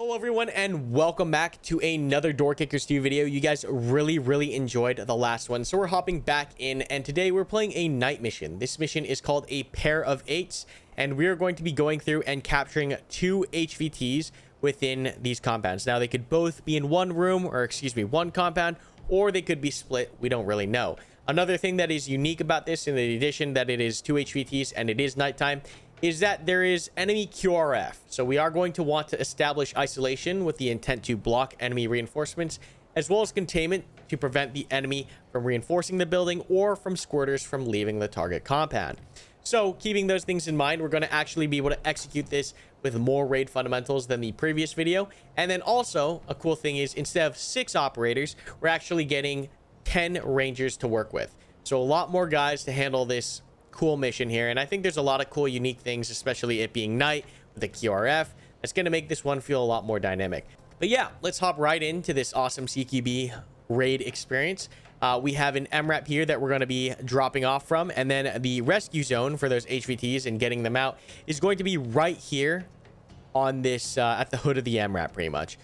Hello everyone and welcome back to another Door Kickers 2 video. You guys really enjoyed the last one, so we're hopping back in, and today we're playing a night mission. This mission is called a pair of eights, and we are going to be going through and capturing 2 HVTs within these compounds. Now they could both be in one room, or excuse me, one compound, or they could be split. We don't really know. Another thing that is unique about this, in addition that it is 2 HVTs and it is nighttime, is that there is enemy QRF. So we are going to want to establish isolation with the intent to block enemy reinforcements, as well as containment to prevent the enemy from reinforcing the building or from squirters from leaving the target compound. So keeping those things in mind, we're going to actually be able to execute this with more raid fundamentals than the previous video. And then also a cool thing is, instead of 6 operators, we're actually getting 10 rangers to work with. So a lot more guys to handle this cool mission here, and I think there's a lot of cool unique things, especially it being night with the QRF. That's going to make this one feel a lot more dynamic. But yeah, let's hop right into this awesome CQB raid experience. We have an MRAP here that we're going to be dropping off from, and then the rescue zone for those HVTs and getting them out is going to be right here on this at the hood of the MRAP pretty much.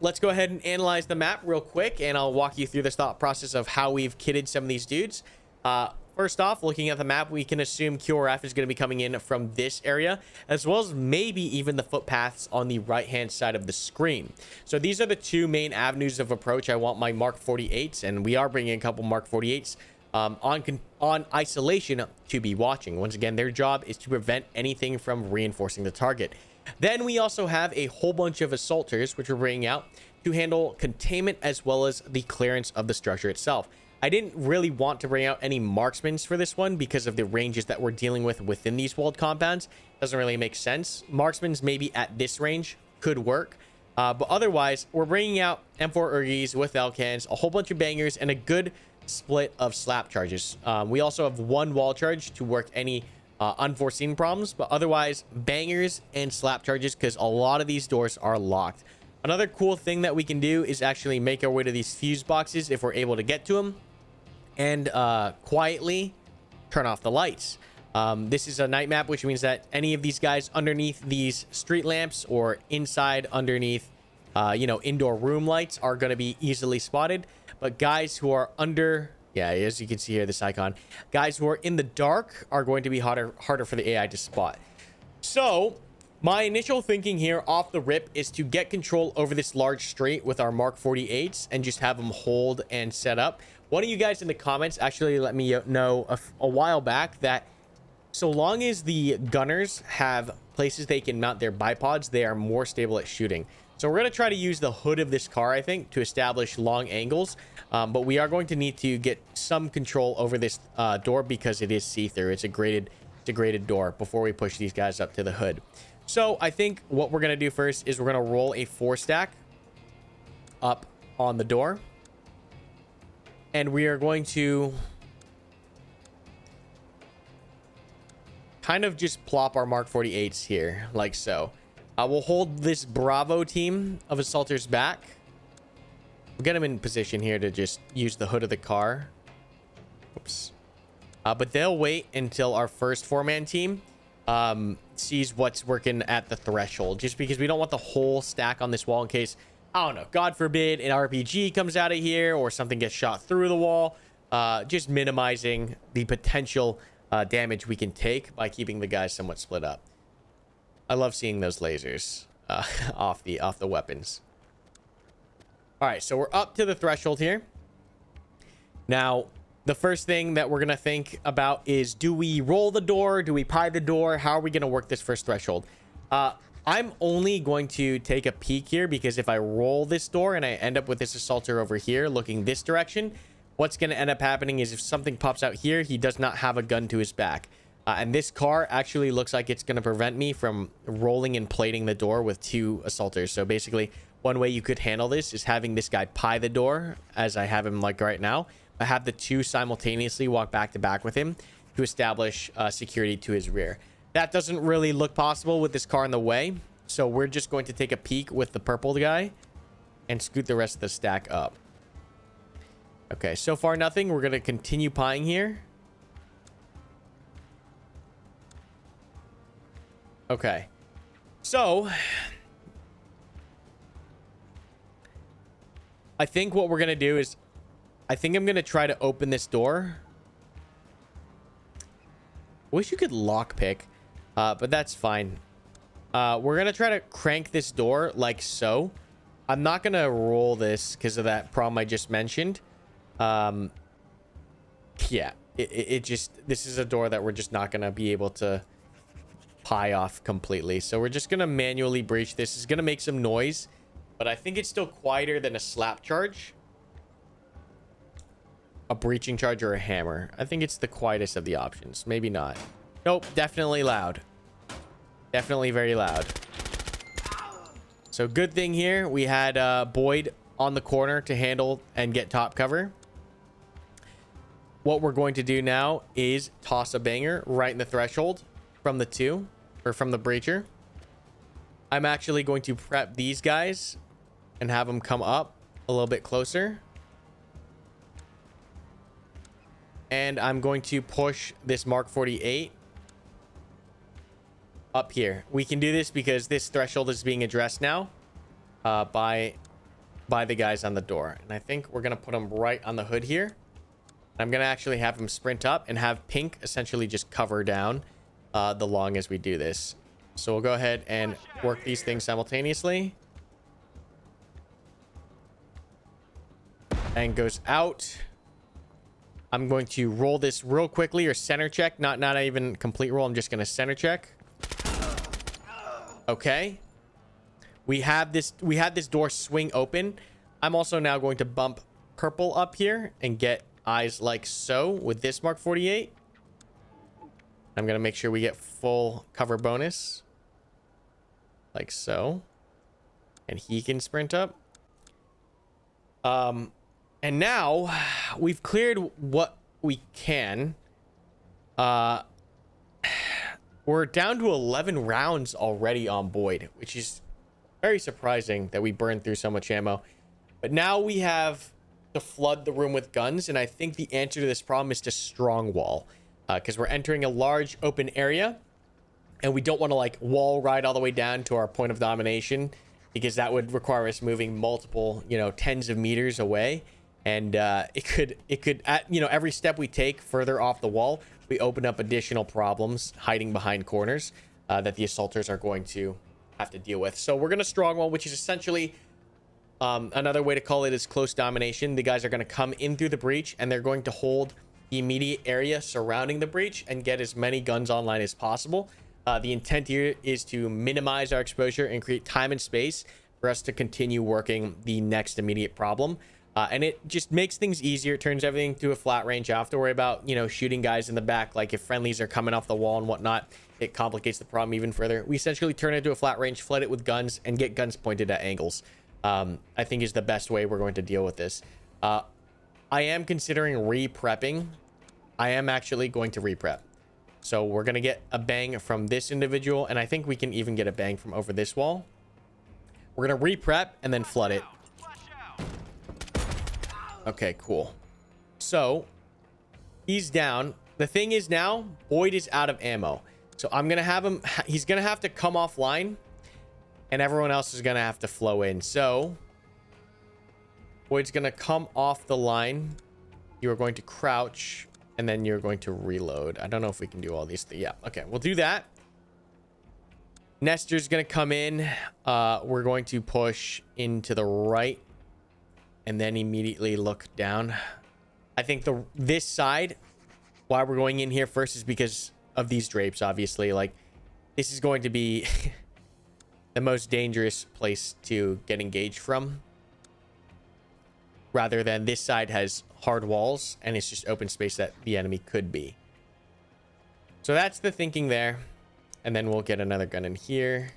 Let's go ahead and analyze the map real quick, and I'll walk you through this thought process of how we've kitted some of these dudes. First off, looking at the map, we can assume QRF is going to be coming in from this area, as well as maybe even the footpaths on the right-hand side of the screen. So these are the 2 main avenues of approach I want my Mark 48s, and we are bringing a couple Mark 48s on isolation to be watching. Once again, their job is to prevent anything from reinforcing the target. Then we also have a whole bunch of assaulters, which we're bringing out to handle containment as well as the clearance of the structure itself. I didn't really want to bring out any marksmen for this one because of the ranges that we're dealing with within these walled compounds. Doesn't really make sense. Marksmen's maybe at this range could work. But otherwise, we're bringing out M4 Urgis with Elcans, a whole bunch of bangers, and a good split of slap charges. We also have 1 wall charge to work any unforeseen problems. But otherwise, bangers and slap charges, because a lot of these doors are locked. Another cool thing that we can do is actually make our way to these fuse boxes if we're able to get to them, and quietly turn off the lights. This is a night map, which means that any of these guys underneath these street lamps or inside underneath indoor room lights are going to be easily spotted. But guys who are under, yeah, as you can see here, this icon, guys who are in the dark are going to be harder for the AI to spot. So my initial thinking here off the rip is to get control over this large street with our Mark 48s and just have them hold and set up. One of you guys in the comments actually let me know a while back that so long as the gunners have places they can mount their bipods, they are more stable at shooting. So we're going to try to use the hood of this car, I think, to establish long angles. But we are going to need to get some control over this door because it is see-through. It's a graded door before we push these guys up to the hood. So I think what we're going to do first is we're going to roll a 4-stack up on the door. And we are going to kind of just plop our Mark 48s here, like so. We'll hold this Bravo team of assaulters back. We'll get them in position here to just use the hood of the car. Oops. But they'll wait until our first 4-man team sees what's working at the threshold, just because we don't want the whole stack on this wall in case, I don't know, God forbid an RPG comes out of here or something gets shot through the wall. Just minimizing the potential damage we can take by keeping the guys somewhat split up. I love seeing those lasers off the weapons. All right, so we're up to the threshold here. Now, the first thing that we're going to think about is, do we roll the door? Do we pie the door? How are we going to work this first threshold? I'm only going to take a peek here because if I roll this door and I end up with this assaulter over here looking this direction, what's going to end up happening is if something pops out here, he does not have a gun to his back. And this car actually looks like it's going to prevent me from rolling and plating the door with 2 assaulters. So basically, one way you could handle this is having this guy pie the door, as I have him like right now, but have the 2 simultaneously walk back to back with him to establish security to his rear. That doesn't really look possible with this car in the way, so we're just going to take a peek with the purple guy and scoot the rest of the stack up. Okay, so far nothing. We're going to continue pieing here. Okay, so I think what we're going to do is I think I'm going to try to open this door. Wish you could lockpick, but that's fine. We're going to try to crank this door like so. I'm not going to roll this because of that problem I just mentioned. Yeah, it just, this is a door that we're just not going to be able to pie off completely. So we're just going to manually breach this. It's going to make some noise, but I think it's still quieter than a slap charge, a breaching charge, or a hammer. I think it's the quietest of the options. Maybe not. Nope, definitely loud. Definitely very loud. So good thing here we had Boyd on the corner to handle and get top cover. What we're going to do now is toss a banger right in the threshold from the two, or from the breacher. I'm actually going to prep these guys and have them come up a little bit closer. And I'm going to push this Mark 48 up here. We can do this because this threshold is being addressed now by the guys on the door. And I think we're going to put them right on the hood here. I'm going to actually have them sprint up and have Pink essentially just cover down the long as we do this. So we'll go ahead and work these things simultaneously. And goes out. I'm going to roll this real quickly, or center check. Not even complete roll. I'm just going to center check. Okay. We had this door swing open. I'm also now going to bump purple up here and get eyes like so with this Mark 48. I'm going to make sure we get full cover bonus. Like so. And he can sprint up. And now we've cleared what we can. We're down to 11 rounds already on Boyd, which is very surprising that we burned through so much ammo. But now we have to flood the room with guns, and I think the answer to this problem is to strong wall, because we're entering a large open area, and we don't want to like wall ride all the way down to our point of domination, because that would require us moving multiple, tens of meters away. And it could at every step we take further off the wall, we open up additional problems hiding behind corners that the assaulters are going to have to deal with. So we're going to strongwall, which is essentially another way to call it is close domination. The guys are going to come in through the breach, and they're going to hold the immediate area surrounding the breach and get as many guns online as possible. The intent here is to minimize our exposure and create time and space for us to continue working the next immediate problem. And it just makes things easier. It turns everything to a flat range. I don't have to worry about, shooting guys in the back. Like if friendlies are coming off the wall and whatnot, it complicates the problem even further. We essentially turn it into a flat range, flood it with guns, and get guns pointed at angles. I think is the best way we're going to deal with this. I am considering re-prepping. I am actually going to re-prep. So we're going to get a bang from this individual, and I think we can even get a bang from over this wall. We're going to re-prep and then flood it. Okay, cool. So he's down. The thing is now Boyd is out of ammo. So I'm going to have him. He's going to have to come offline, and everyone else is going to have to flow in. So Boyd's going to come off the line. You are going to crouch, and then you're going to reload. I don't know if we can do all these things. Yeah. Okay. We'll do that. Nestor's going to come in. We're going to push into the right and then immediately look down. I think this side, why we're going in here first, is because of these drapes, obviously. Like, this is going to be the most dangerous place to get engaged from, rather than this side has hard walls and it's just open space that the enemy could be. So that's the thinking there. And then we'll get another gun in here.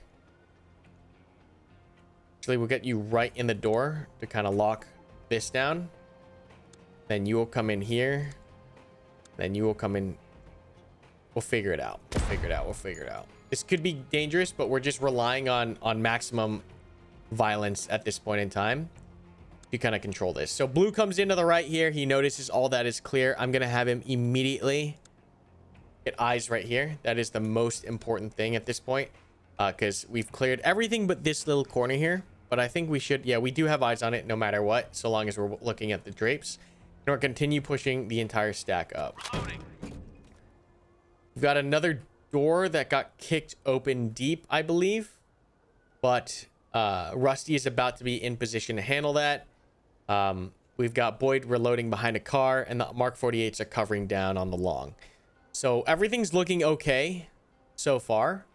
Actually, we'll get you right in the door to kind of lock this down. Then you will come in here. Then you will come in. We'll figure it out. We'll figure it out. This could be dangerous, but we're just relying on maximum violence at this point in time to kind of control this. So blue comes into the right here. He notices all that is clear. I'm going to have him immediately get eyes right here. That is the most important thing at this point, because we've cleared everything but this little corner here. but I think we should. Yeah, we do have eyes on it no matter what, so long as we're looking at the drapes. And we're continue pushing the entire stack up. We've got another door that got kicked open deep, I believe, but Rusty is about to be in position to handle that. We've got Boyd reloading behind a car, and the Mark 48s are covering down on the long. So everything's looking okay so far.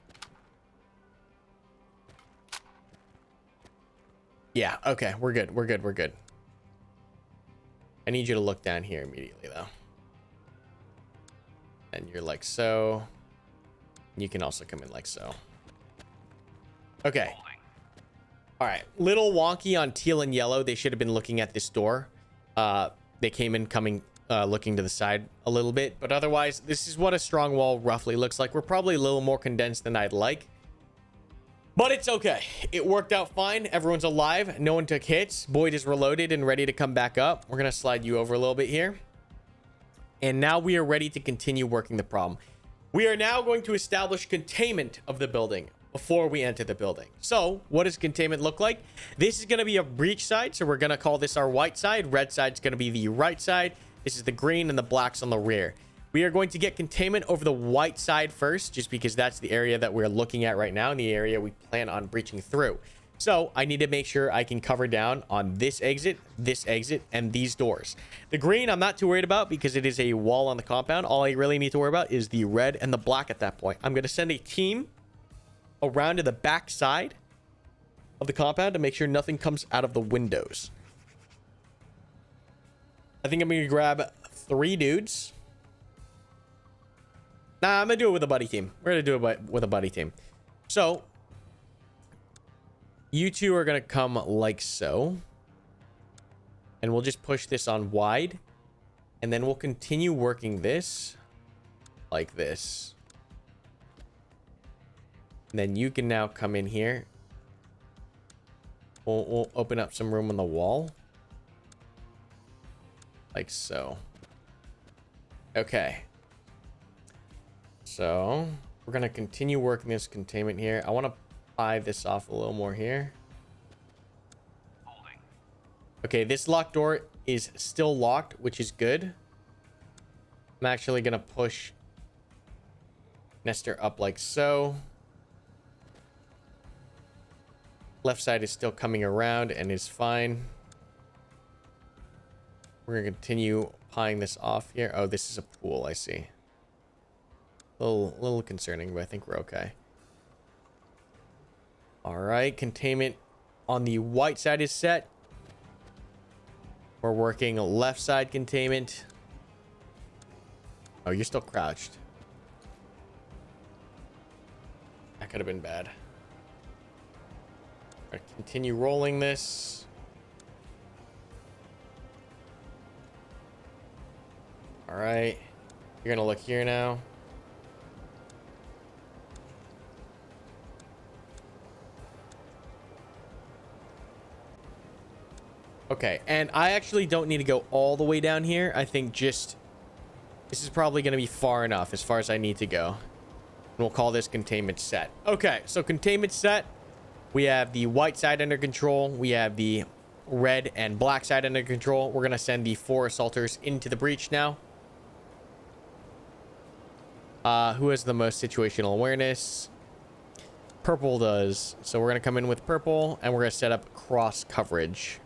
Yeah, okay, we're good. We're good. We're good. I need you to look down here immediately, though. And you're like so. You can also come in like so. Okay. All right. Little wonky on teal and yellow. They should have been looking at this door. They came in looking to the side a little bit. But otherwise, this is what a strong wall roughly looks like. We're probably a little more condensed than I'd like. But it's okay. It worked out fine. Everyone's alive. No one took hits. Boyd is reloaded and ready to come back up. We're going to slide you over a little bit here. And now we are ready to continue working the problem. We are now going to establish containment of the building before we enter the building. So what does containment look like? This is going to be a breach side. So we're going to call this our white side. Red side is going to be the right side. This is the green, and the black's on the rear. We are going to get containment over the white side first, just because that's the area that we're looking at right now, and the area we plan on breaching through. So I need to make sure I can cover down on this exit, and these doors. The green I'm not too worried about because it is a wall on the compound. All I really need to worry about is the red and the black at that point. I'm going to send a team around to the back side of the compound to make sure nothing comes out of the windows. I think I'm going to grab 3 dudes. Nah, I'm going to do it with a buddy team. We're going to do it with a buddy team. So you two are going to come like so. And we'll just push this on wide. And then we'll continue working this like this. And then you can now come in here. We'll open up some room on the wall. Like so. Okay. So we're going to continue working this containment here. I want to pry this off a little more here. Okay, this locked door is still locked, which is good. I'm actually going to push Nestor up like so. Left side is still coming around and is fine. We're going to continue prying this off here. Oh, this is a pool, I see. A little concerning, but I think we're okay. All right, containment on the white side is set. We're working left side containment. Oh, you're still crouched. That could have been bad. All right, continue rolling this. All right, you're gonna look here now. Okay, and I actually don't need to go all the way down here. I think just this is probably going to be far enough as far as I need to go. And we'll call this containment set. Okay, so containment set. We have the white side under control. We have the red and black side under control. We're going to send the 4 assaulters into the breach now. Who has the most situational awareness? Purple does. So we're going to come in with purple, and we're going to set up cross coverage.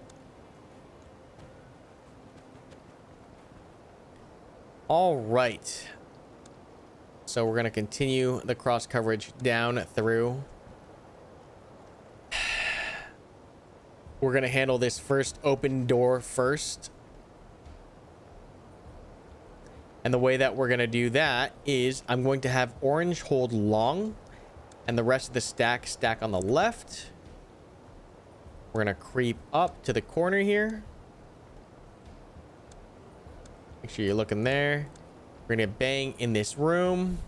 All right. So we're going to continue the cross coverage down through. We're going to handle this first open door first. And the way that we're going to do that is I'm going to have orange hold long and the rest of the stack on the left. We're going to creep up to the corner here. Make sure you're looking there. We're going to bang in this room.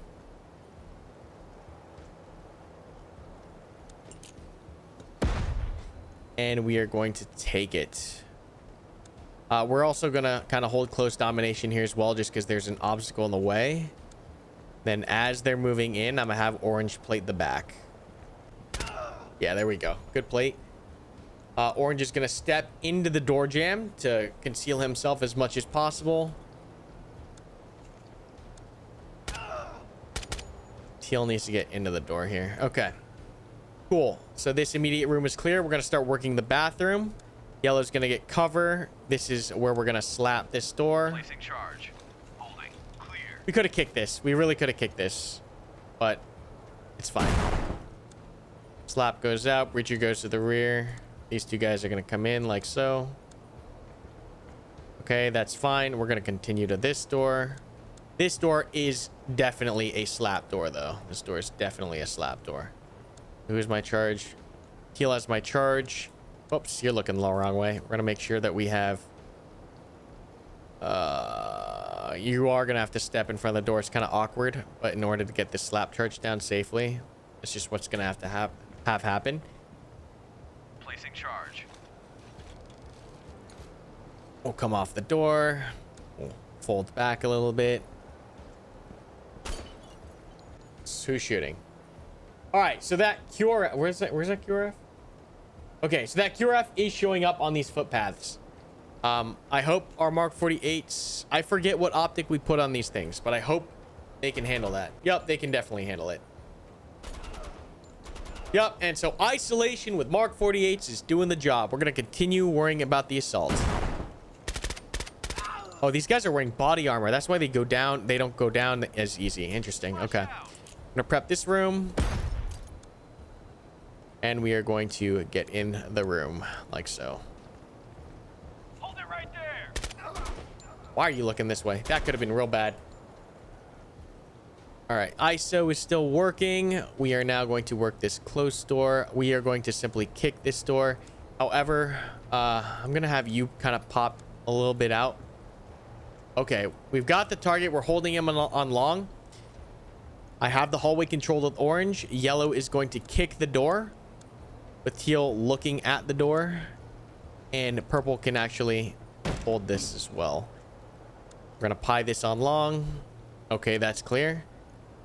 And we are going to take it. We're also going to kind of hold close domination here as well, just because there's an obstacle in the way. Then as they're moving in, I'm going to have orange plate the back. Yeah, there we go. Good plate. Orange is going to step into the door jam to conceal himself as much as possible. Teal needs to get into the door here. Okay. Cool. So this immediate room is clear. We're going to start working the bathroom. Yellow's going to get cover. This is where we're going to slap this door. Placing charge. Holding. Clear. We could have kicked this. We really could have kicked this. But it's fine. Slap goes out. Breacher goes to the rear. These two guys are going to come in like so. Okay, that's fine. We're going to continue to this door. This door is definitely a slap door, though. This door is definitely a slap door. Who's my charge? Teal has my charge. Oops, you're looking the wrong way. We're going to make sure that we have... you are going to have to step in front of the door. It's kind of awkward, but in order to get this slap charge down safely, it's just what's going to have happen. Placing charge. We'll come off the door. We'll fold back a little bit. So who's shooting? All right, so that QRF, where's that QRF? Okay, so that QRF is showing up on these footpaths. I hope our Mark 48s, I forget what optic we put on these things, but I hope they can handle that. Yep, they can definitely handle it. Yep, and so isolation with Mark 48s is doing the job. We're going to continue worrying about the assault. Oh, these guys are wearing body armor. That's why they go down. They don't go down as easy. Interesting. Okay. I'm going to prep this room. And we are going to get in the room like so. Hold it right there. Why are you looking this way? That could have been real bad. All right. ISO is still working. We are now going to work this closed door. We are going to simply kick this door. However, I'm going to have you kind of pop a little bit out. Okay. We've got the target. We're holding him on long. I have the hallway controlled with orange. Yellow is going to kick the door with teal looking at the door, and purple can actually hold this as well. We're gonna pie this on long. Okay, that's clear.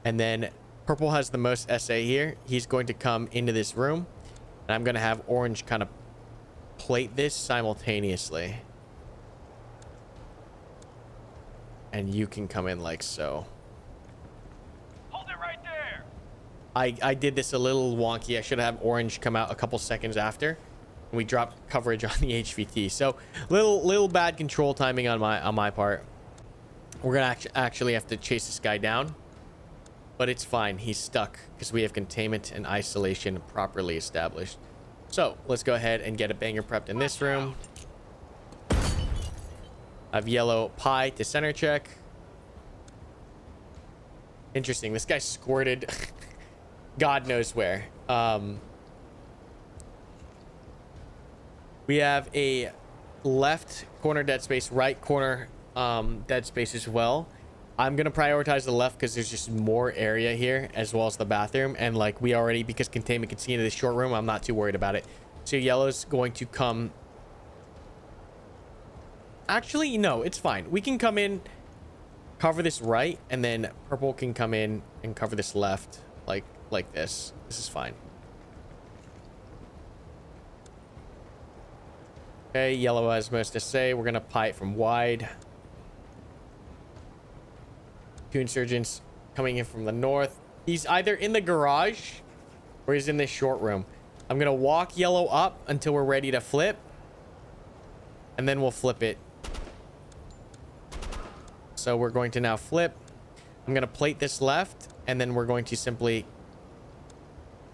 And then purple has the most SA here. He's going to come into this room, and I'm gonna have orange kind of plate this simultaneously, and you can come in like so. I did this a little wonky. I should have orange come out a couple seconds after, and we dropped coverage on the HVT. So little bad control timing on my part. We're gonna actually have to chase this guy down, but it's fine. He's stuck because we have containment and isolation properly established. So let's go ahead and get a banger prepped in this room. I have yellow pie to center check. Interesting. This guy squirted. God knows where. We have a left corner dead space, right corner dead space as well. I'm gonna prioritize the left because there's just more area here, as well as the bathroom, and like we already, because containment can see into this short room, I'm not too worried about it. So yellow's going to come. Actually, no, it's fine. We can come in, cover this right, and then purple can come in and cover this left, like this. This is fine. Okay, yellow has most to say. We're gonna pie it from wide. Two insurgents coming in from the north. He's either in the garage or he's in this short room. I'm gonna walk yellow up until we're ready to flip, and then we'll flip it. So we're going to now flip. I'm gonna plate this left, and then we're going to simply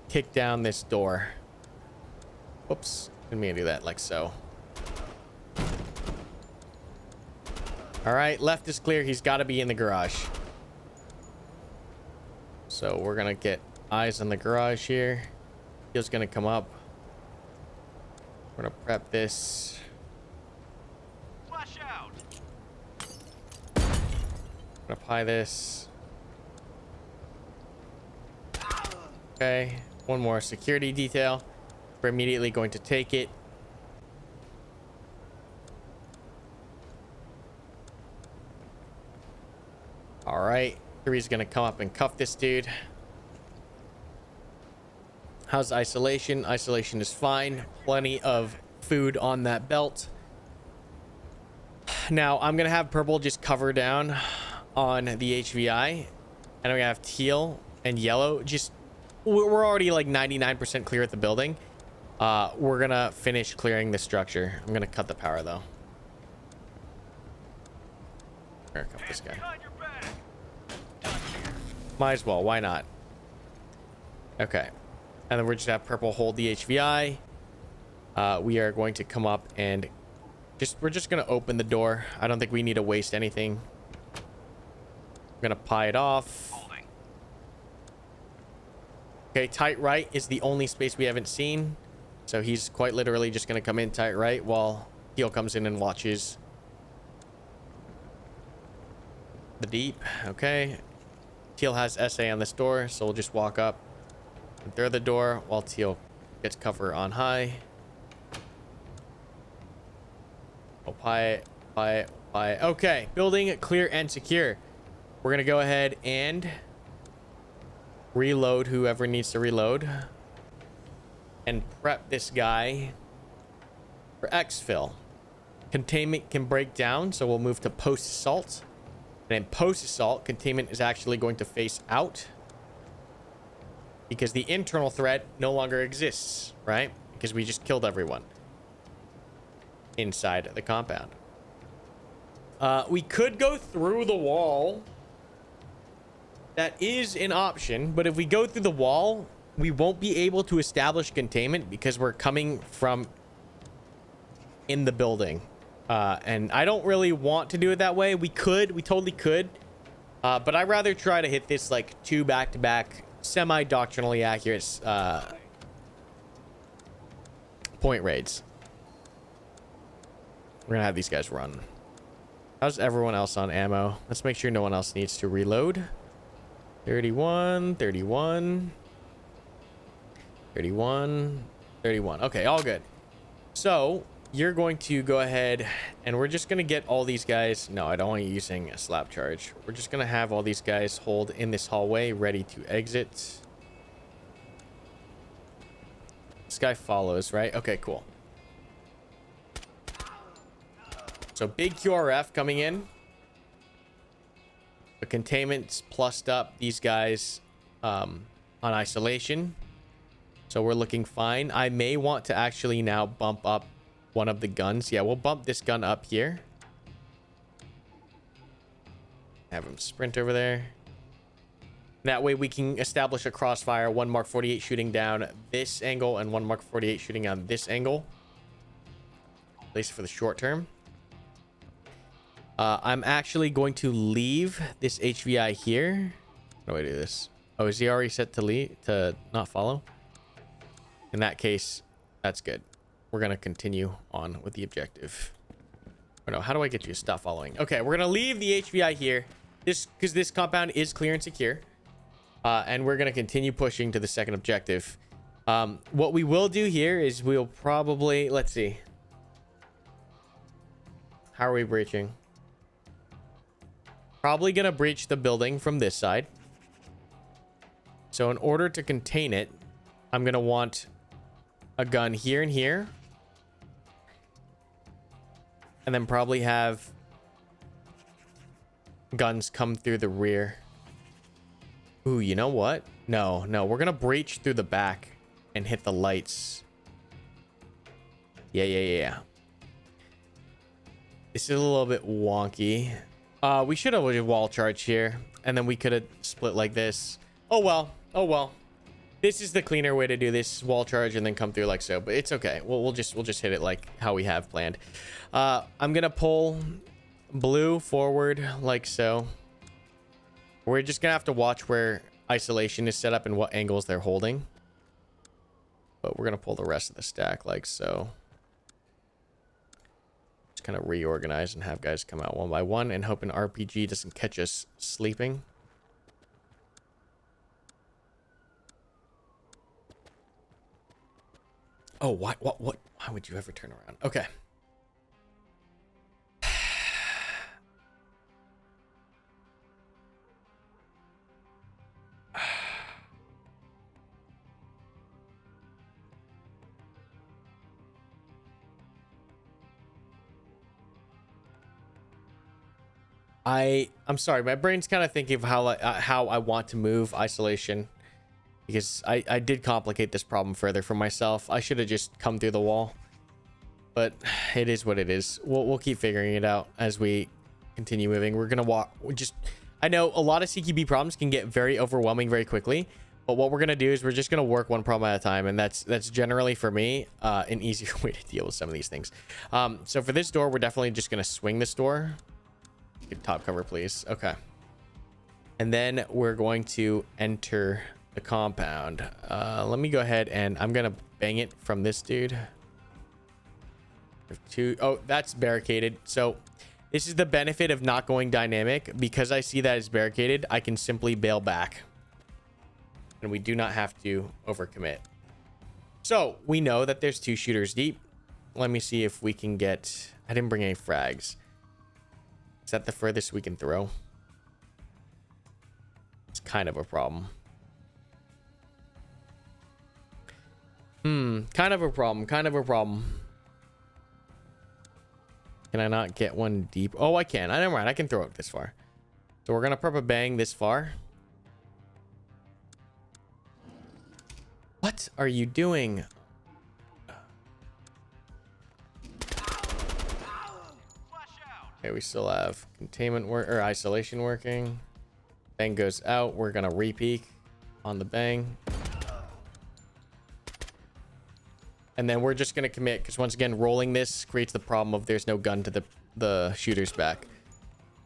kick down this door. Whoops, didn't mean to do that, like so. All right, left is clear. He's got to be in the garage. So we're gonna get eyes on the garage here. He's gonna come up. We're gonna prep this. Flash out. Gonna pie this. Okay, one more security detail. We're immediately going to take it. All right, 3's gonna come up and cuff this dude. How's isolation? Isolation is fine. Plenty of food on that belt. Now I'm gonna have purple just cover down on the HVI, and I'm gonna have teal and yellow. Just we're already like 99% clear at the building. We're gonna finish clearing the structure. I'm gonna cut the power though. Here, cut this guy. Behind your back. Might as well. Why not? Okay, and then we're just have purple hold the HVI. We are going to come up and we're just gonna open the door. I don't think we need to waste anything. I'm gonna pie it off. Holding. Okay, tight right is the only space we haven't seen, so he's quite literally just gonna come in tight right while Teal comes in and watches the deep. Okay, Teal has SA on this door, so we'll just walk up and through the door while Teal gets cover on high. Oh, pie. Okay, building clear and secure. We're gonna go ahead and reload whoever needs to reload and prep this guy for exfil. Containment can break down, so we'll move to post assault, and in post assault containment is actually going to face out because the internal threat no longer exists, right? Because we just killed everyone inside the compound. We could go through the wall. That is an option, but if we go through the wall, we won't be able to establish containment because we're coming from in the building. And I don't really want to do it that way. We totally could. But I'd rather try to hit this like 2 back-to-back semi-doctrinally accurate point raids. We're gonna have these guys run. How's everyone else on ammo? Let's make sure no one else needs to reload. 31, 31, 31, 31. Okay, all good. So you're going to go ahead and we're just gonna get all these guys. No, I don't want you using a slap charge. We're just gonna have all these guys hold in this hallway ready to exit. This guy follows, right? Okay, cool. So big QRF coming in. The containment's plussed up these guys on isolation. So we're looking fine. I may want to actually now bump up one of the guns. Yeah, we'll bump this gun up here. Have him sprint over there. That way we can establish a crossfire. One Mark 48 shooting down this angle and one Mark 48 shooting on this angle. At least for the short term. I'm actually going to leave this HVI here. How do I do this? Oh, is he already set to leave, to not follow? In that case, that's good. We're going to continue on with the objective. Or no, how do I get you to stop following? Okay, we're going to leave the HVI here. Because this compound is clear and secure. And we're going to continue pushing to the second objective. What we will do here is we'll probably... Let's see. How are we breaching? Probably gonna breach the building from this side. So in order to contain it, I'm gonna want a gun here and here. And then probably have guns come through the rear. Ooh, you know what? No, we're gonna breach through the back and hit the lights. Yeah. This is a little bit wonky. We should have a wall charge here, and then we could have split like this. Oh well. This is the cleaner way to do this: wall charge and then come through like so. But it's okay. We'll just hit it like how we have planned. I'm gonna pull blue forward like so. We're just gonna have to watch where isolation is set up and what angles they're holding. But we're gonna pull the rest of the stack like so. Kind of reorganize and have guys come out one by one and hope an RPG doesn't catch us sleeping. Oh, what? Why would you ever turn around? Okay. I'm sorry, my brain's kind of thinking of how I want to move isolation, because I did complicate this problem further for myself. I should have just come through the wall, but it is what it is. We'll keep figuring it out as we continue moving. We're gonna walk. I know a lot of CQB problems can get very overwhelming very quickly, but what we're gonna do is we're just gonna work one problem at a time, and that's generally for me an easier way to deal with some of these things. So for this door, we're definitely just gonna swing this door. Get top cover, please. Okay, and then we're going to enter the compound. Let me go ahead and I'm gonna bang it from this dude. Oh, that's barricaded. So this is the benefit of not going dynamic. Because I see that it's barricaded, I can simply bail back, and we do not have to overcommit. So we know that there's 2 shooters deep. Let me see if we can get... I didn't bring any frags. Is that the furthest we can throw? It's kind of a problem. Kind of a problem. Can I not get one deep? Oh, I can. Never mind. I can throw it this far. So we're gonna prep a bang this far. What are you doing? Okay, we still have containment work or isolation working. Bang goes out. We're gonna re-peek on the bang. And then we're just gonna commit, because once again, rolling this creates the problem of there's no gun to the shooter's back.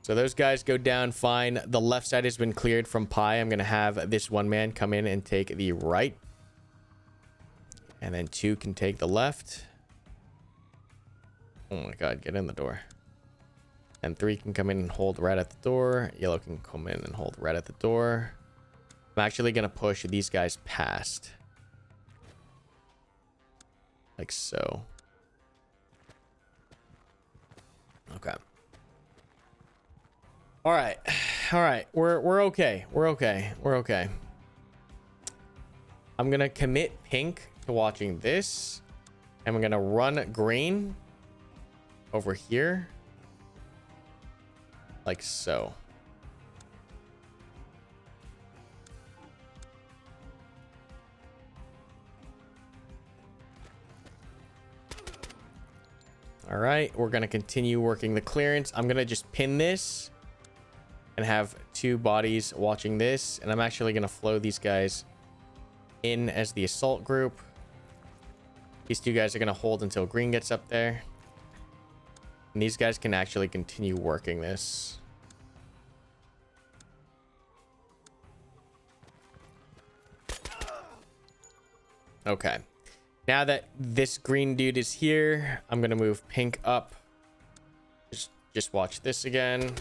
So those guys go down fine. The left side has been cleared from Pi. I'm gonna have this one man come in and take the right, and then 2 can take the left. Oh my god, get in the door. And 3 can come in and hold right at the door. Yellow can come in and hold right at the door. I'm actually gonna push these guys past, like so. Okay. All right. We're okay. We're okay. I'm gonna commit pink to watching this, and we're gonna run green over here, like so. All right, we're gonna continue working the clearance. I'm gonna just pin this and have 2 bodies watching this, and I'm actually gonna flow these guys in as the assault group. These 2 guys are gonna hold until green gets up there, and these guys can actually continue working this. Okay. Now that this green dude is here, I'm gonna move pink up. Just watch this again.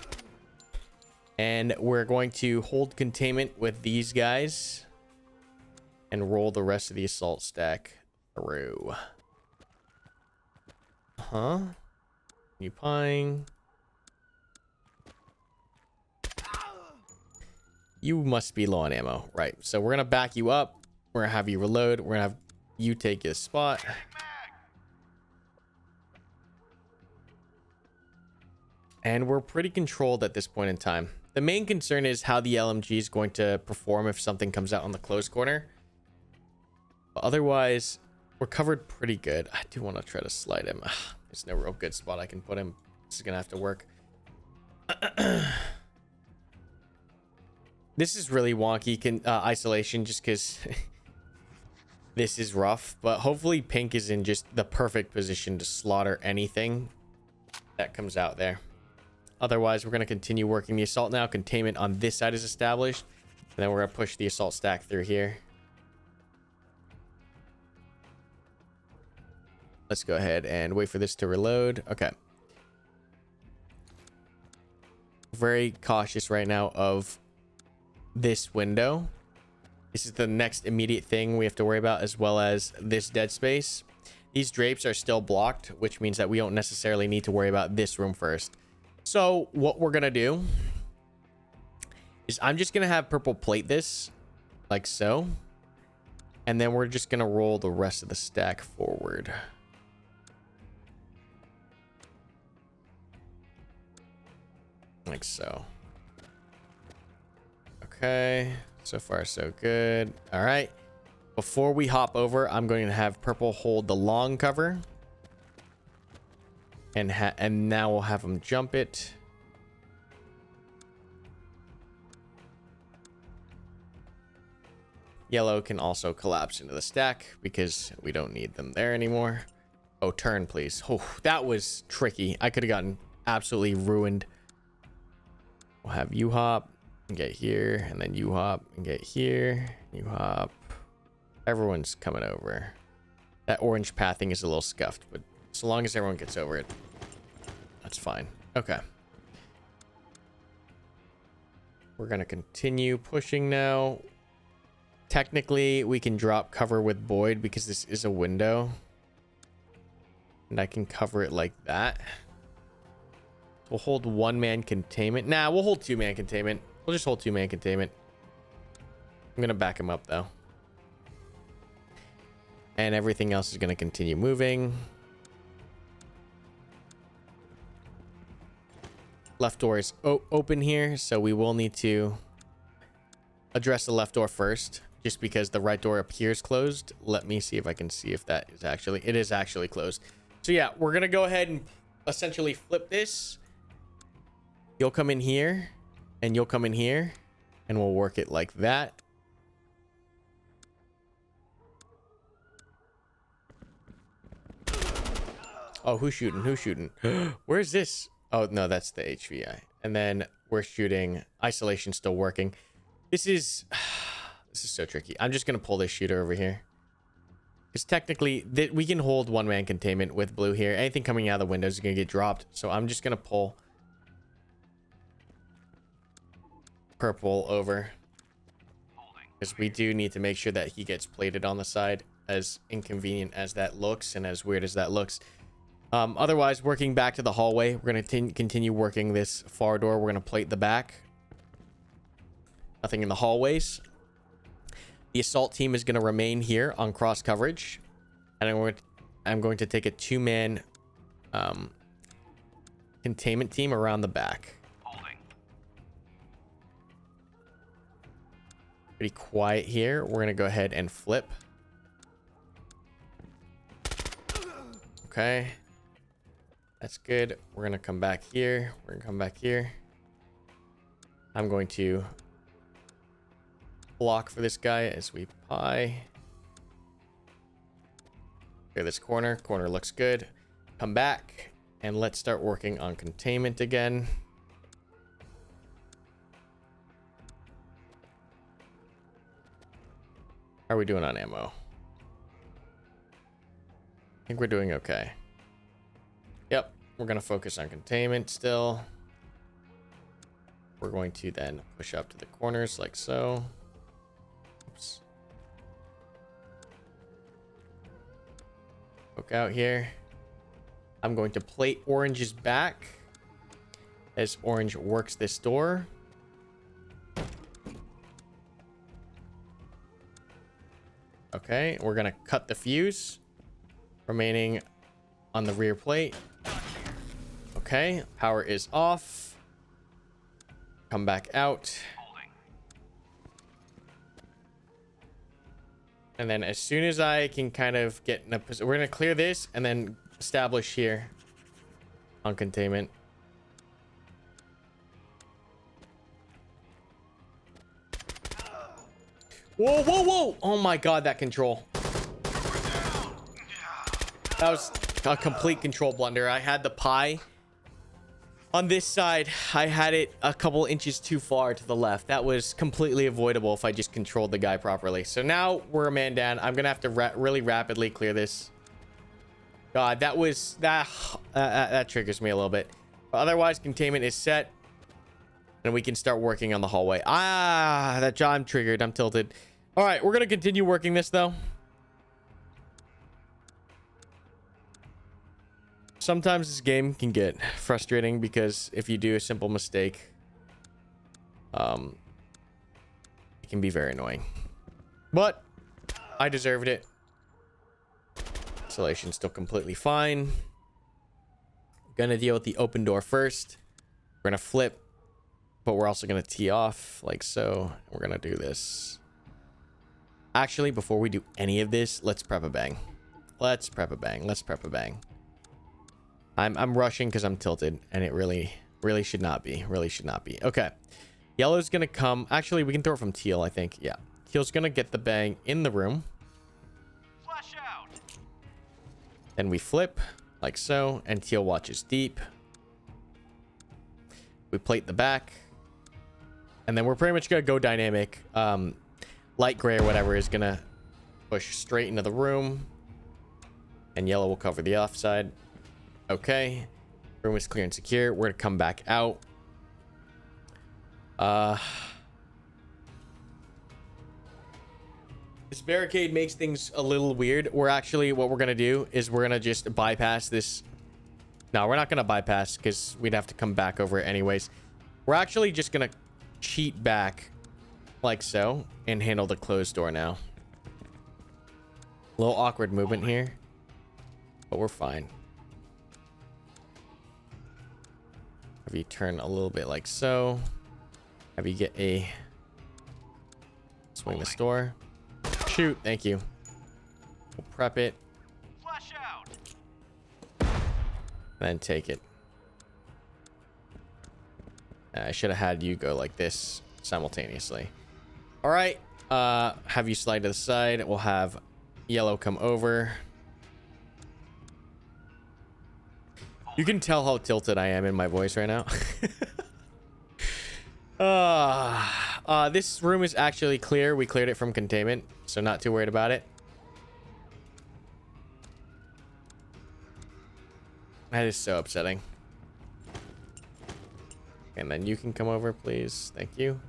And we're going to hold containment with these guys and roll the rest of the assault stack through. You pine. You must be low on ammo. Right. So we're gonna back you up. We're gonna have you reload. We're gonna have you take his spot. And we're pretty controlled at this point in time. The main concern is how the LMG is going to perform if something comes out on the close corner. But otherwise, we're covered pretty good. I do want to try to slide him. There's no real good spot I can put him. This is gonna have to work. This is really wonky isolation, just because this is rough, but hopefully pink is in just the perfect position to slaughter anything that comes out there. Otherwise, we're going to continue working the assault now. Containment on this side is established, and then we're going to push the assault stack through here. Let's go ahead and wait for this to reload. Okay. Very cautious right now of this window. This is the next immediate thing we have to worry about, as well as this dead space. These drapes are still blocked, which means that we don't necessarily need to worry about this room first. So what we're gonna do is I'm just gonna have purple plate this like so, and then we're just gonna roll the rest of the stack forward. like so. Okay, so far so good. All right, before we hop over, I'm going to have purple hold the long cover, and now we'll have him jump it. Yellow can also collapse into the stack because we don't need them there anymore. Oh, turn, please. Oh, that was tricky. I could have gotten absolutely ruined. We'll have you hop and get here, and then you hop and get here. You hop. Everyone's coming over. That orange pathing is a little scuffed, but so long as everyone gets over it, that's fine. Okay. We're going to continue pushing now. Technically, we can drop cover with Boyd because this is a window. And I can cover it like that. We'll hold one-man containment. Nah, we'll hold two-man containment. We'll just hold two-man containment. I'm going to back him up, though. And everything else is going to continue moving. Left door is open here, so we will need to address the left door first. Just because the right door appears closed. Let me see if I can see if that is actually... It is actually closed. So yeah, we're going to go ahead and essentially flip this. You'll come in here. And you'll come in here. And we'll work it like that. Oh, who's shooting? Who's shooting? Where's this? Oh, no, that's the HVI. And then we're shooting. Isolation still working. This is... This is so tricky. I'm just going to pull this shooter over here. Because technically, we can hold one-man containment with blue here. Anything coming out of the windows is going to get dropped. So I'm just going to pull purple over. Because we do need to make sure that he gets plated on the side. As inconvenient as that looks and as weird as that looks. Otherwise, working back to the hallway, we're going to continue working this far door. We're going to plate the back. Nothing in the hallways. The assault team is going to remain here on cross coverage. And I'm going to take a two-man containment team around the back. Holding. Pretty quiet here. We're going to go ahead and flip. Okay. That's good. We're going to come back here. We're going to come back here. I'm going to block for this guy as we pie. Clear this corner. Corner looks good. Come back and let's start working on containment again. How are we doing on ammo? I think we're doing okay. Yep, we're going to focus on containment still. We're going to then push up to the corners like so. Oops. Poke out here. I'm going to plate orange's back as orange works this door. Okay, we're going to cut the fuse. Remaining on the rear plate. Okay, power is off. Come back out. And then as soon as I can kind of get in a position, we're going to clear this and then establish here on containment. Whoa, whoa, whoa. Oh my God, that control. That was a complete control blunder. I had the pie on this side. I had it a couple inches too far to the left. That was completely avoidable if I just controlled the guy properly. So now we're a man down. I'm going to have to really rapidly clear this. God, that was... That triggers me a little bit. But otherwise, containment is set. And we can start working on the hallway. I'm triggered. I'm tilted. All right, we're going to continue working this, though. Sometimes this game can get frustrating because if you do a simple mistake, it can be very annoying. But I deserved it. Isolation still completely fine. Gonna deal with the open door first. We're gonna flip but we're also going to tee off like so. We're going to do this. Actually, before we do any of this, let's prep a bang. Let's prep a bang. Let's prep a bang. I'm rushing because I'm tilted, and it really should not be. Really should not be. Okay. Yellow's going to come. Actually, we can throw it from teal, I think. Yeah. Teal's going to get the bang in the room. Flash out. Then we flip like so, and teal watches deep. We plate the back. And then we're pretty much going to go dynamic. Light gray or whatever is going to push straight into the room. And yellow will cover the offside. Okay. Room is clear and secure. We're going to come back out. This barricade makes things a little weird. We're actually, what we're going to do is we're going to just bypass this. No, we're not going to bypass because we'd have to come back over it anyways. We're actually just going to cheat back like so and handle the closed door now. A little awkward movement here, but we're fine. Have you turn a little bit like so. Have you get a swing this door. Shoot, thank you. We'll prep it. Flash out. Then take it. I should have had you go like this simultaneously. All right. Have you slide to the side. We'll have yellow come over. You can tell how tilted I am in my voice right now. This room is actually clear. We cleared it from containment, so not too worried about it. That is so upsetting. And then you can come over, please. Thank you.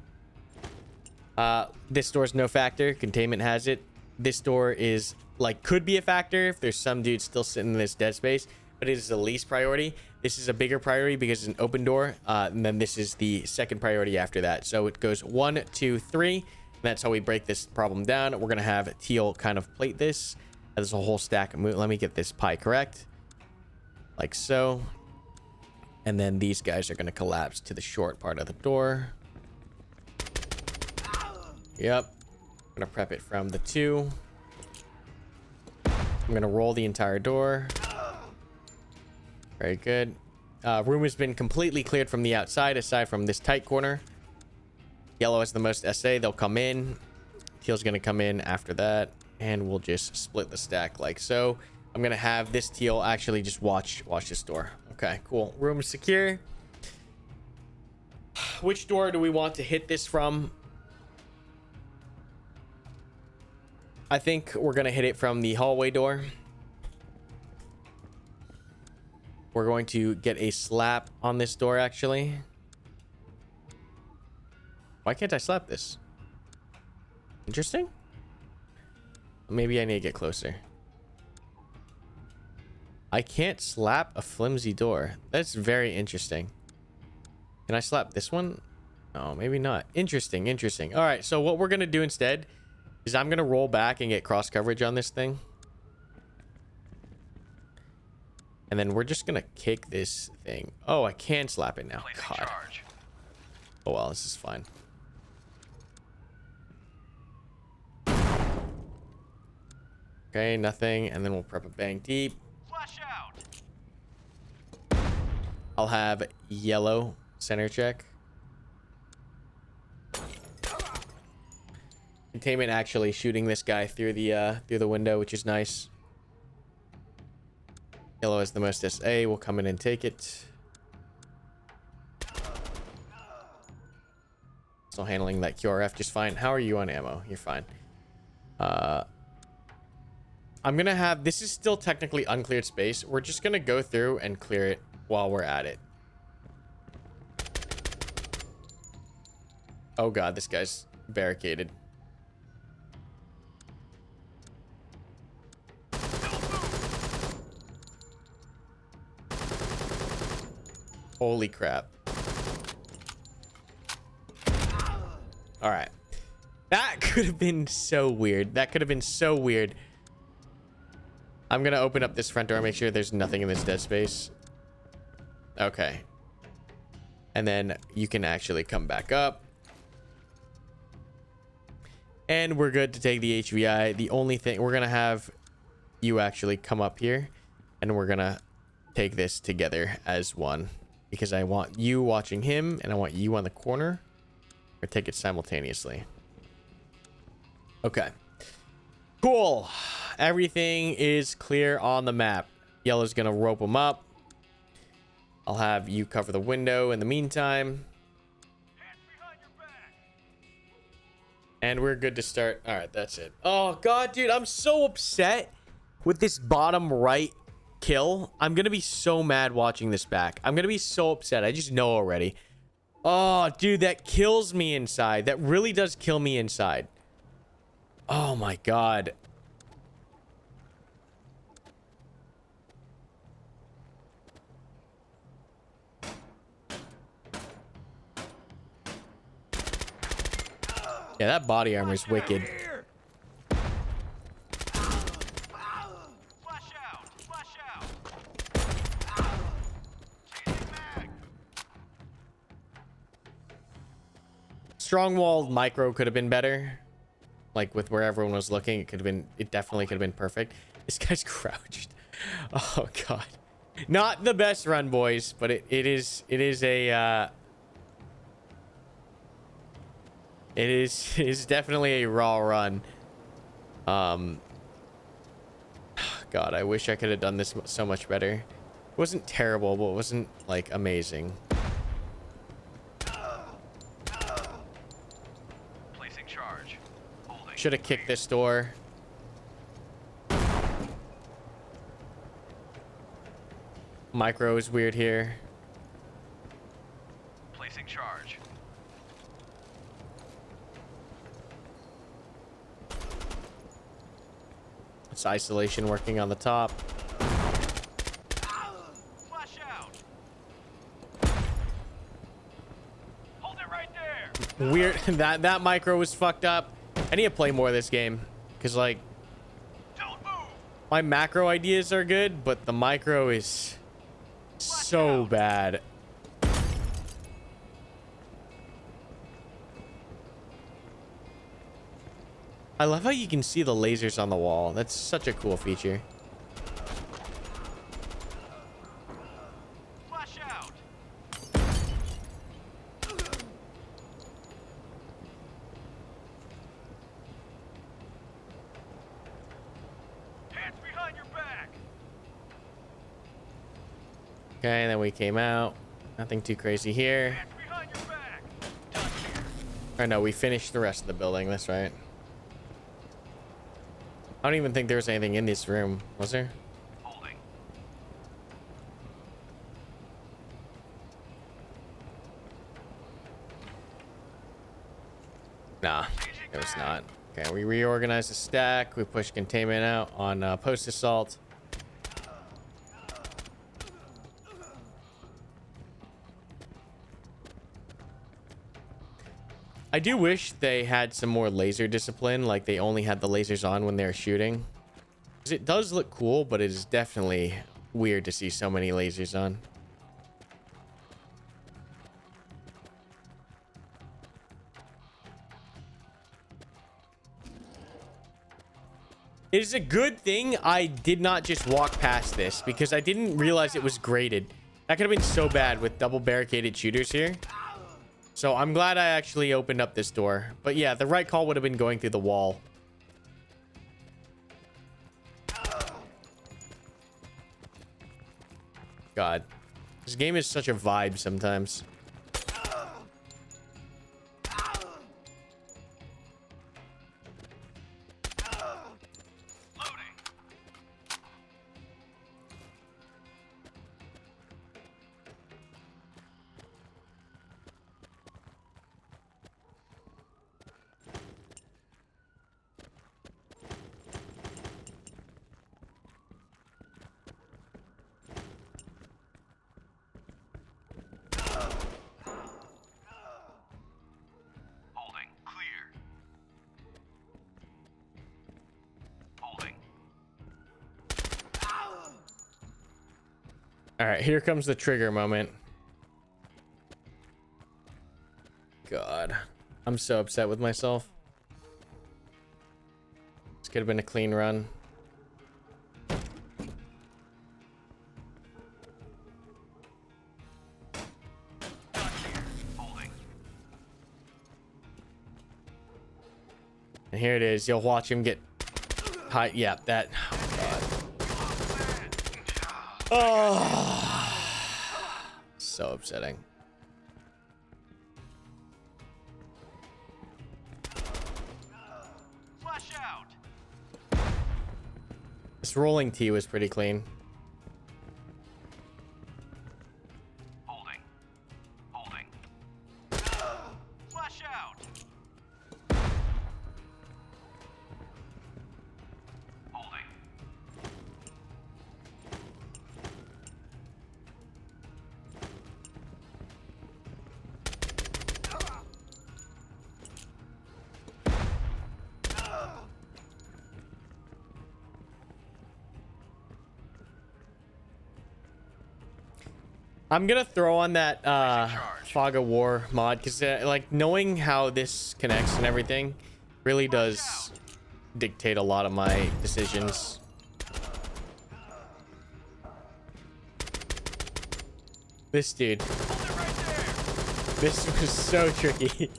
This door's no factor. Containment has it. This door is like could be a factor if there's some dude still sitting in this dead space, but it is the least priority. This is a bigger priority because it's an open door. And then this is the second priority after that. So it goes 1, 2, 3. And that's how we break this problem down. We're going to have teal kind of plate this. There's a whole stack of let me get this pie correct. Like so. And then these guys are going to collapse to the short part of the door. Yep. I'm going to prep it from the 2. I'm going to roll the entire door. Very good. Room has been completely cleared from the outside, aside from this tight corner. Yellow has the most SA. They'll come in. Teal's going to come in after that. And we'll just split the stack like so. I'm going to have this teal actually just watch this door. Okay, cool. Room is secure. Which door do we want to hit this from? I think we're going to hit it from the hallway door. We're going to get a slap on this door, actually. Why can't I slap this? Interesting. Maybe I need to get closer. I can't slap a flimsy door. That's very interesting. Can I slap this one? No, maybe not. Interesting, interesting. All right, so what we're going to do instead is I'm going to roll back and get cross coverage on this thing. And then we're just going to kick this thing. Oh, I can slap it now. God. Oh, well, this is fine. Okay, nothing. And then we'll prep a bang deep. Flash out. I'll have yellow center check. Containment actually shooting this guy through the window, which is nice. Yellow has the most SA. We'll come in and take it. Still handling that QRF just fine. How are you on ammo? You're fine. I'm gonna have, this is still technically uncleared space. We're just gonna go through and clear it while we're at it. Oh god, this guy's barricaded. Holy crap. All right. That could have been so weird. That could have been so weird. I'm going to open up this front door, make sure there's nothing in this dead space. Okay. and then you can actually come back up. And we're good to take the HVI. The only thing, we're gonna have you actually come up here, and we're gonna take this together as one, because I want you watching him and I want you on the corner, or take it simultaneously. Okay, cool. Everything is clear on the map. Yellow's gonna rope him up. I'll have you cover the window in the meantime. And we're good to start. All right, that's it. Oh god, dude, I'm so upset with this bottom right kill. I'm gonna be so mad watching this back. I'm gonna be so upset. I just know already. Oh, dude, that kills me inside. That really does kill me inside. Oh my god. Yeah, that body armor is wicked. Flash out! Flash out! Changing mag! Strong-walled micro could have been better. Like with where everyone was looking, it could have been, it definitely could have been perfect. This guy's crouched. Oh god. Not the best run, boys, but it is a it is definitely a raw run. God, I wish I could have done this so much better. It wasn't terrible, but it wasn't like amazing. Placing charge. Holding. Should have kicked this door. Micro is weird here. Placing charge. It's isolation working on the top. Flash out! Hold it right there! Weird. that micro was fucked up. I need to play more of this game, because like Don't move! my macro ideas are good, but the micro is so bad. I love how you can see the lasers on the wall. That's such a cool feature. Flash out! Hands behind your back! Okay, and then we came out. Nothing too crazy here. Hands behind your back! Done here. Or no, we finished the rest of the building. That's right. I don't even think there was anything in this room, was there? Holding. Nah, it was not. Okay, we reorganized the stack. We pushed containment out on post assault. I do wish they had some more laser discipline, like they only had the lasers on when they're shooting. 'Cause it does look cool, but it is definitely weird to see so many lasers on. It is a good thing I did not just walk past this, because I didn't realize it was graded. That could have been so bad with double barricaded shooters here. So I'm glad I actually opened up this door. But yeah, the right call would have been going through the wall. God, this game is such a vibe sometimes. Loading. Holding. Clear. Holding. All right, here comes the trigger moment. I'm so upset with myself. This could have been a clean run. Holding. And here it is. You'll watch him get high. Yeah, that. Oh, so upsetting. Flash out. This rolling T was pretty clean. Holding. Holding. Flash out. Holding. I'm gonna throw on that Fog of War mod because like knowing how this connects and everything really does dictate a lot of my decisions. This dude, Hold it right there. this was so tricky.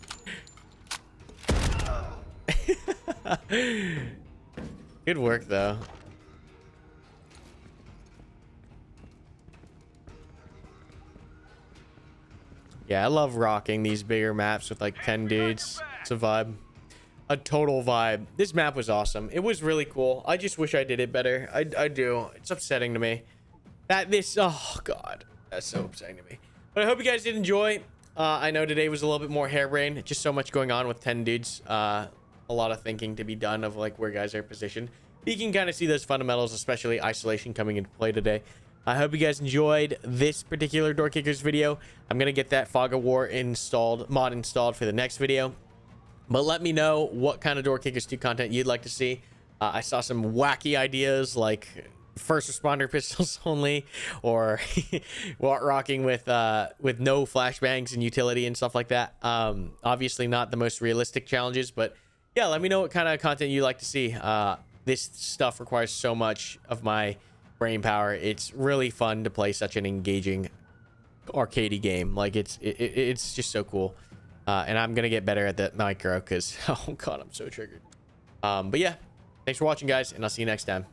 Good work though. Yeah, I love rocking these bigger maps with like 10 dudes. It's a vibe. A total vibe. This map was awesome. It was really cool. I just wish I did it better. I do. It's upsetting to me. Oh god. That's so upsetting to me. But I hope you guys did enjoy. I know today was a little bit more harebrained. Just so much going on with 10 dudes. A lot of thinking to be done of like where guys are positioned. But you can kind of see those fundamentals, especially isolation, coming into play today. I hope you guys enjoyed this particular Door Kickers video. I'm going to get that Fog of War mod installed for the next video. But let me know what kind of Door Kickers 2 content you'd like to see. I saw some wacky ideas like first responder pistols only, or rocking with no flashbangs and utility and stuff like that. Obviously not the most realistic challenges, but yeah, let me know what kind of content you'd like to see. This stuff requires so much of my brain power. It's really fun to play such an engaging arcadey game. Like it's just so cool. And I'm gonna get better at that micro because oh god, I'm so triggered. But yeah, thanks for watching guys, and I'll see you next time.